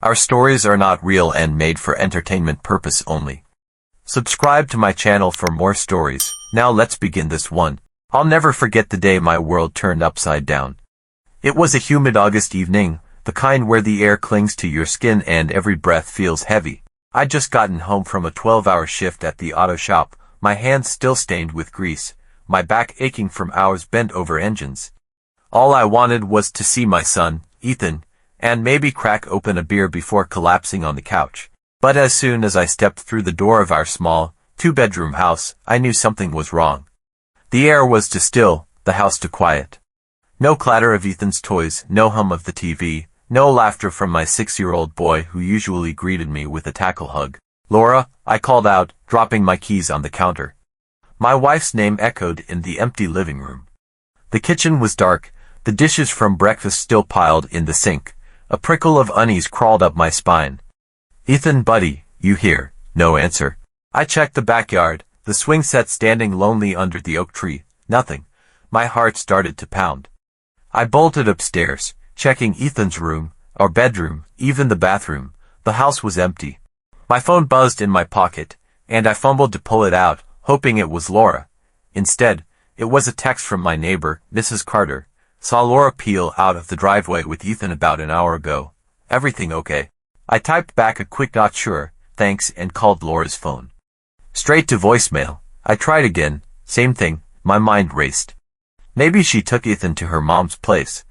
Our stories are not real and made for entertainment purpose only. Subscribe to my channel for more stories. Now let's begin this one. I'll never forget the day my world turned upside down. It was a humid August evening, the kind where the air clings to your skin and every breath feels heavy. I'd just gotten home from a 12-hour shift at the auto shop, my hands still stained with grease, my back aching from hours bent over engines. All I wanted was to see my son, Ethan, and maybe crack open a beer before collapsing on the couch. But as soon as I stepped through the door of our small, two-bedroom house, I knew something was wrong. The air was too still, the house too quiet. No clatter of Ethan's toys, no hum of the TV, no laughter from my 6-year-old boy who usually greeted me with a tackle hug. "Laura," I called out, dropping my keys on the counter. My wife's name echoed in the empty living room. The kitchen was dark, the dishes from breakfast still piled in the sink. A prickle of unease crawled up my spine. "Ethan, buddy, you here?" No answer. I checked the backyard, the swing set standing lonely under the oak tree. Nothing. My heart started to pound. I bolted upstairs, checking Ethan's room, our bedroom, even the bathroom. The house was empty. My phone buzzed in my pocket, and I fumbled to pull it out, hoping it was Laura. Instead, it was a text from my neighbor, Mrs. Carter. "Saw Laura peel out of the driveway with Ethan about an hour ago. Everything okay?" I typed back a quick "not sure, thanks," and called Laura's phone. Straight to voicemail. I tried again. Same thing. My mind raced. Maybe she took Ethan to her mom's place.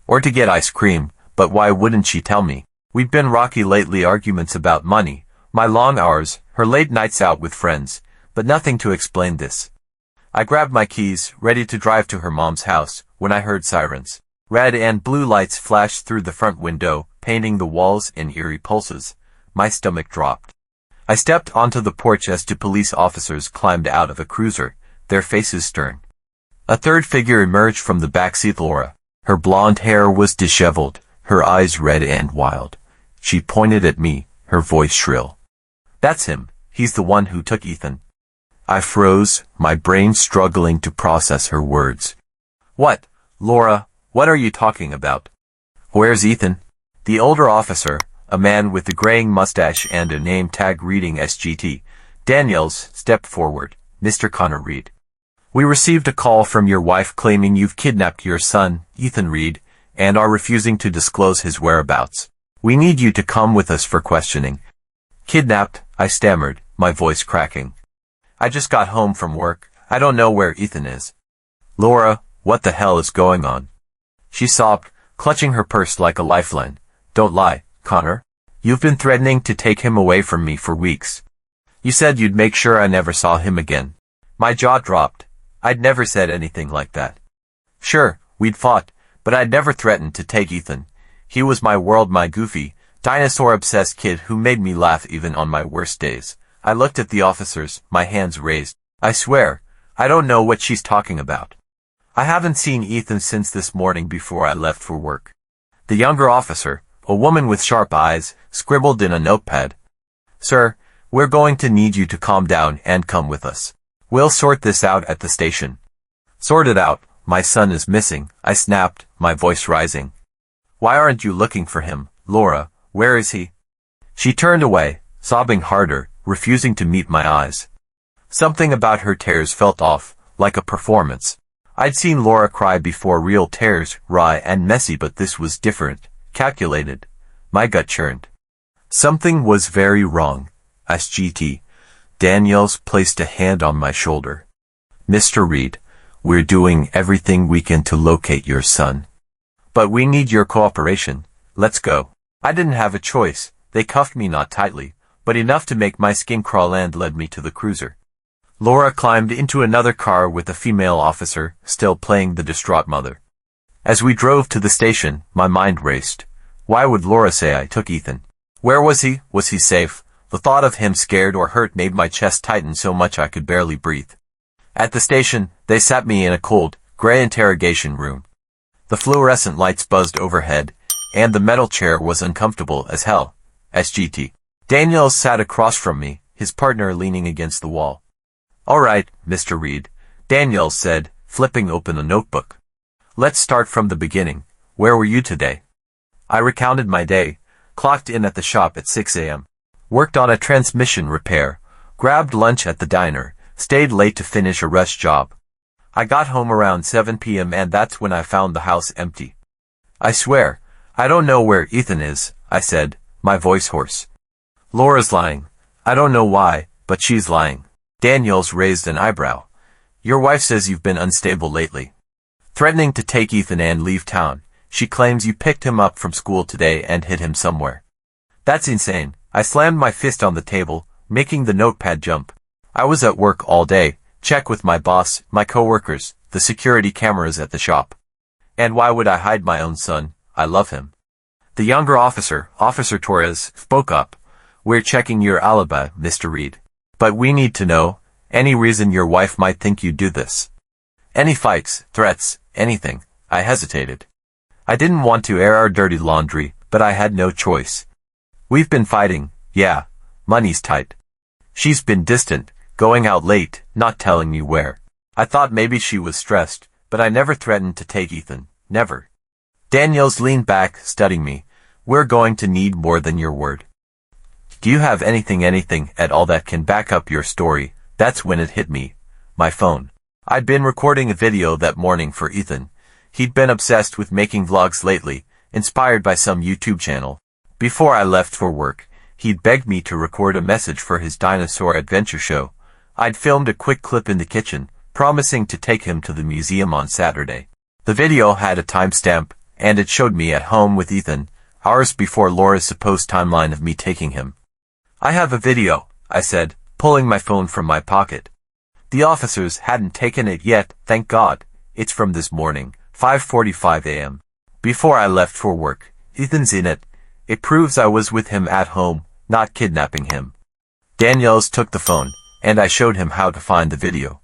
Or to get ice cream, but why wouldn't she tell me? We'd been rocky lately, arguments about money, my long hours, her late nights out with friends, but nothing to explain this. I grabbed my keys, ready to drive to her mom's house, when I heard sirens. Red and blue lights flashed through the front window, painting the walls in eerie pulses. My stomach dropped. I stepped onto the porch as two police officers climbed out of a cruiser, their faces stern. A third figure emerged from the backseat. Laura. Her blonde hair was disheveled, her eyes red and wild. She pointed at me, her voice shrill. "That's him. He's the one who took Ethan." I froze, my brain struggling to process her words. "What? Laura, what are you talking about? Where's Ethan?" The older officer, a man with a graying mustache and a name tag reading SGT, Daniels, stepped forward. "Mr. Connor Reed. We received a call from your wife claiming you've kidnapped your son, Ethan Reed, and are refusing to disclose his whereabouts. We need you to come with us for questioning." "Kidnapped?" I stammered, my voice cracking. "I just got home from work. I don't know where Ethan is." "Laura, what the hell is going on?" She sobbed, clutching her purse like a lifeline. "Don't lie, Connor. You've been threatening to take him away from me for weeks. You said you'd make sure I never saw him again." My jaw dropped. I'd never said anything like that. Sure, we'd fought, but I'd never threatened to take Ethan. He was my world, my goofy, dinosaur-obsessed kid who made me laugh even on my worst days. I looked at the officers, my hands raised. "I swear, I don't know what she's talking about. I haven't seen Ethan since this morning before I left for work." The younger officer, a woman with sharp eyes, scribbled in a notepad. "Sir, we're going to need you to calm down and come with us. We'll sort this out at the station." "Sort it out? My son is missing," I snapped, my voice rising. "Why aren't you looking for him, Laura? Where is he?" She turned away, sobbing harder, refusing to meet my eyes. Something about her tears felt off, like a performance. I'd seen Laura cry before, real tears, raw and messy, but this was different, calculated. My gut churned. Something was very wrong. SGT. Daniels placed a hand on my shoulder. "Mr. Reed, we're doing everything we can to locate your son. But we need your cooperation. Let's go." I didn't have a choice. They cuffed me, not tightly, but enough to make my skin crawl, and led me to the cruiser. Laura climbed into another car with a female officer, still playing the distraught mother. As we drove to the station, my mind raced. Why would Laura say I took Ethan? Where was he? Was he safe? The thought of him scared or hurt made my chest tighten so much I could barely breathe. At the station, they sat me in a cold, gray interrogation room. The fluorescent lights buzzed overhead, and the metal chair was uncomfortable as hell. SGT. Daniels sat across from me, his partner leaning against the wall. "All right, Mr. Reed," Daniels said, flipping open a notebook. "Let's start from the beginning. Where were you today?" I recounted my day, Clocked in at the shop at 6 a.m. Worked on a transmission repair. Grabbed lunch at the diner. Stayed late to finish a rush job. I got home around 7 p.m. and that's when I found the house empty. I swear, I don't know where Ethan is, I said, my voice hoarse. Laura's lying. I don't know why, but she's lying. Daniels raised an eyebrow. Your wife says you've been unstable lately. Threatening to take Ethan and leave town. She claims you picked him up from school today and hid him somewhere. That's insane. I slammed my fist on the table, making the notepad jump. I was at work all day. Check with my boss, my coworkers, the security cameras at the shop. And why would I hide my own son? I love him. The younger officer, Officer Torres, spoke up. We're checking your alibi, Mr. Reed. But we need to know, any reason your wife might think you do this. Any fights, threats, anything. I hesitated. I didn't want to air our dirty laundry, but I had no choice. We've been fighting, yeah. Money's tight. She's been distant, going out late, not telling me where. I thought maybe she was stressed, but I never threatened to take Ethan, never. Daniels leaned back, studying me. We're going to need more than your word. Do you have anything at all that can back up your story? That's when it hit me. My phone. I'd been recording a video that morning for Ethan. He'd been obsessed with making vlogs lately, inspired by some YouTube channel. Before I left for work, he'd begged me to record a message for his dinosaur adventure show. I'd filmed a quick clip in the kitchen, promising to take him to the museum on Saturday. The video had a timestamp, and it showed me at home with Ethan, hours before Laura's supposed timeline of me taking him. I have a video, I said, pulling my phone from my pocket. The officers hadn't taken it yet, thank God. It's from this morning, 5:45 a.m. Before I left for work. Ethan's in it. It proves I was with him at home, not kidnapping him. Daniels took the phone, and I showed him how to find the video.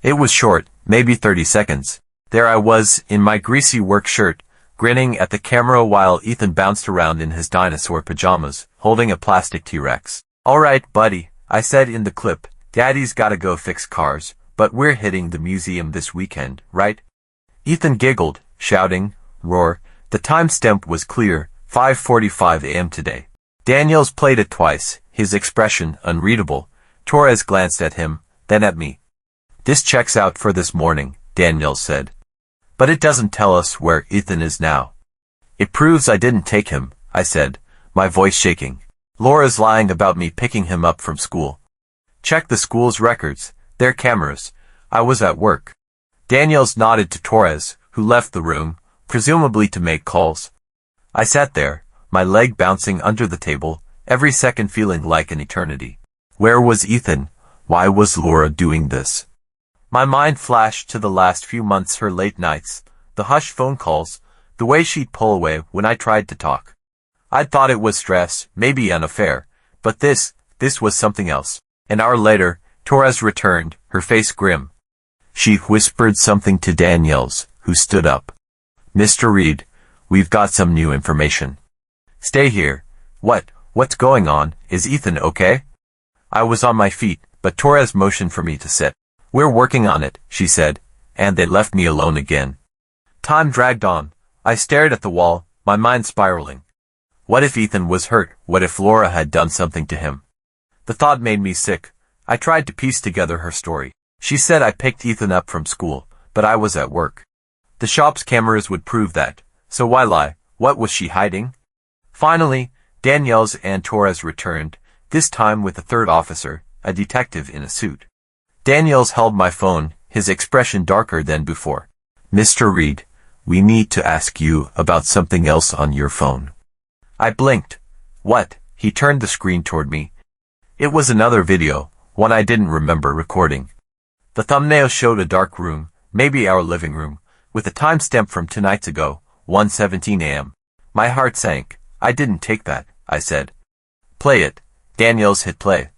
It was short, maybe 30 seconds. There I was, in my greasy work shirt, grinning at the camera while Ethan bounced around in his dinosaur pajamas, holding a plastic T-Rex. All right, buddy, I said in the clip, Daddy's gotta go fix cars, but we're hitting the museum this weekend, right? Ethan giggled, shouting, roar. The timestamp was clear, 5:45 a.m. today. Daniels played it twice, his expression unreadable. Torres glanced at him, then at me. This checks out for this morning, Daniels said. But it doesn't tell us where Ethan is now. It proves I didn't take him, I said, my voice shaking. Laura's lying about me picking him up from school. Check the school's records, their cameras. I was at work. Daniels nodded to Torres, who left the room, presumably to make calls. I sat there, my leg bouncing under the table, every second feeling like an eternity. Where was Ethan? Why was Laura doing this? My mind flashed to the last few months, her late nights, the hushed phone calls, the way she'd pull away when I tried to talk. I'd thought it was stress, maybe an affair, but this was something else. An hour later, Torres returned, her face grim. She whispered something to Daniels, who stood up. Mr. Reed, we've got some new information. Stay here. What's going on? Is Ethan okay? I was on my feet, but Torres motioned for me to sit. We're working on it, she said, and they left me alone again. Time dragged on. I stared at the wall, my mind spiraling. What if Ethan was hurt? What if Laura had done something to him? The thought made me sick. I tried to piece together her story. She said I picked Ethan up from school, but I was at work. The shop's cameras would prove that, so why lie? What was she hiding? Finally, Daniels and Torres returned, this time with a third officer, a detective in a suit. Daniels held my phone, his expression darker than before. Mr. Reed, we need to ask you about something else on your phone. I blinked. What? He turned the screen toward me. It was another video, one I didn't remember recording. The thumbnail showed a dark room, maybe our living room, with a timestamp from 2 nights ago, 1:17 a.m. My heart sank. I didn't take that, I said. Play it. Daniels hit play.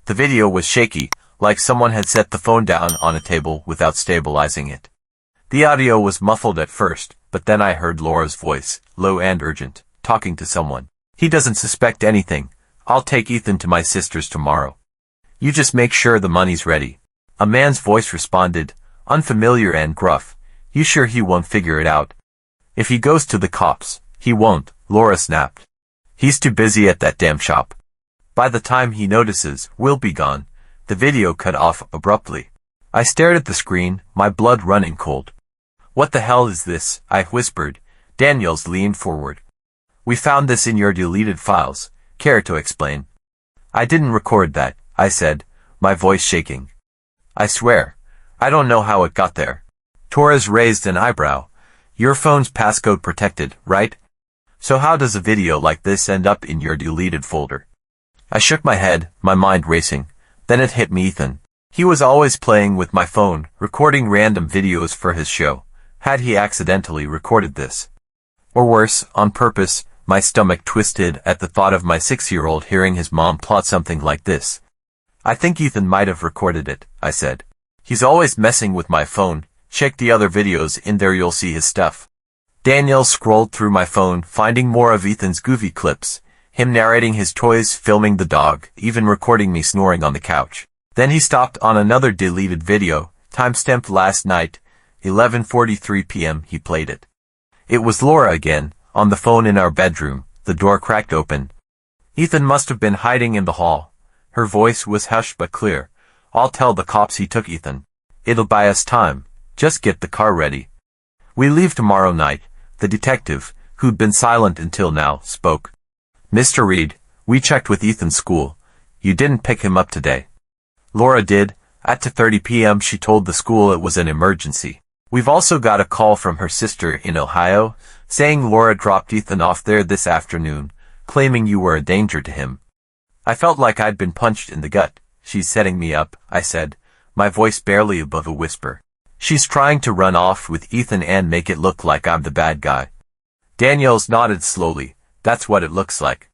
The video was shaky, like someone had set the phone down on a table without stabilizing it. The audio was muffled at first, but then I heard Laura's voice, low and urgent, talking to someone. He doesn't suspect anything. I'll take Ethan to my sister's tomorrow. You just make sure the money's ready. A man's voice responded, unfamiliar and gruff. You sure he won't figure it out? If he goes to the cops, he won't, Laura snapped. He's too busy at that damn shop. By the time he notices, we'll be gone. The video cut off abruptly. I stared at the screen, my blood running cold. What the hell is this? I whispered. Daniels leaned forward. We found this in your deleted files. Care to explain? I didn't record that, I said, my voice shaking. I swear, I don't know how it got there. Torres raised an eyebrow. Your phone's passcode protected, right? So how does a video like this end up in your deleted folder? I shook my head, my mind racing. Then it hit me, Ethan. He was always playing with my phone, recording random videos for his show. Had he accidentally recorded this? Or worse, on purpose? My stomach twisted at the thought of my 6-year-old hearing his mom plot something like this. I think Ethan might have recorded it, I said. He's always messing with my phone. Check the other videos in there, you'll see his stuff. Daniel scrolled through my phone, finding more of Ethan's goofy clips. Him narrating his toys, filming the dog, even recording me snoring on the couch. Then he stopped on another deleted video, timestamped last night, 11:43 p.m. He played it. It was Laura again, on the phone in our bedroom, the door cracked open. Ethan must have been hiding in the hall. Her voice was hushed but clear. I'll tell the cops he took Ethan. It'll buy us time. Just get the car ready. We leave tomorrow night. The detective, who'd been silent until now, spoke. Mr. Reed, we checked with Ethan's school. You didn't pick him up today. Laura did. At 2:30 p.m. she told the school it was an emergency. We've also got a call from her sister in Ohio, saying Laura dropped Ethan off there this afternoon, claiming you were a danger to him. I felt like I'd been punched in the gut. She's setting me up, I said, my voice barely above a whisper. She's trying to run off with Ethan and make it look like I'm the bad guy. Daniels nodded slowly. That's what it looks like.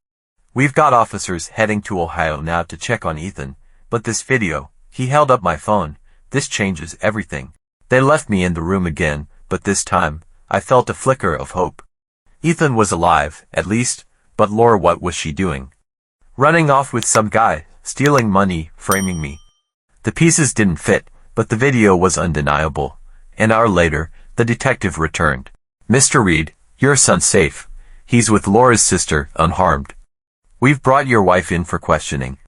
We've got officers heading to Ohio now to check on Ethan, but this video, he held up my phone, this changes everything. They left me in the room again, but this time, I felt a flicker of hope. Ethan was alive, at least, but Laura, what was she doing? Running off with some guy, stealing money, framing me. The pieces didn't fit, but the video was undeniable. An hour later, the detective returned. Mr. Reed, your son's safe. He's with Laura's sister, unharmed. We've brought your wife in for questioning.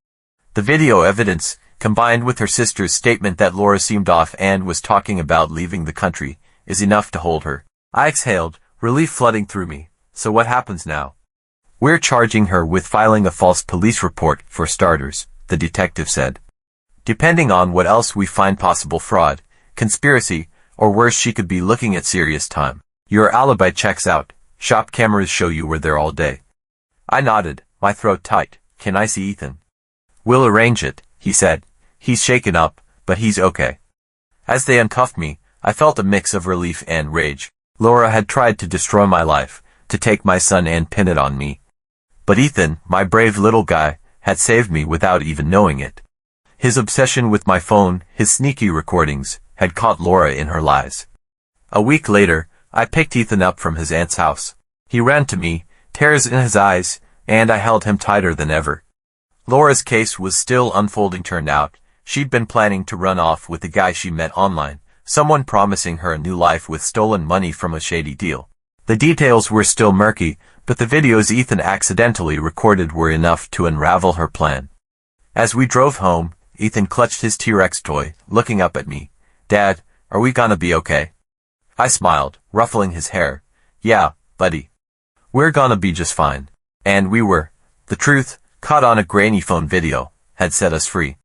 The video evidence, combined with her sister's statement that Laura seemed off and was talking about leaving the country, is enough to hold her. I exhaled, relief flooding through me. So what happens now? We're charging her with filing a false police report, for starters, the detective said. Depending on what else we find, possible fraud, conspiracy, or worse, she could be looking at serious time. Your alibi checks out. Shop cameras show you were there all day. I nodded, my throat tight. Can I see Ethan? We'll arrange it, he said. He's shaken up, but he's okay. As they uncuffed me, I felt a mix of relief and rage. Laura had tried to destroy my life, to take my son and pin it on me. But Ethan, my brave little guy, had saved me without even knowing it. His obsession with my phone, his sneaky recordings, had caught Laura in her lies. A week later, I picked Ethan up from his aunt's house. He ran to me, tears in his eyes, and I held him tighter than ever. Laura's case was still unfolding. Turned out, she'd been planning to run off with the guy she met online, someone promising her a new life with stolen money from a shady deal. The details were still murky, but the videos Ethan accidentally recorded were enough to unravel her plan. As we drove home, Ethan clutched his T-Rex toy, looking up at me. Dad, are we gonna be okay? I smiled, ruffling his hair. Yeah, buddy. We're gonna be just fine. And we were. The truth, caught on a grainy phone video, had set us free.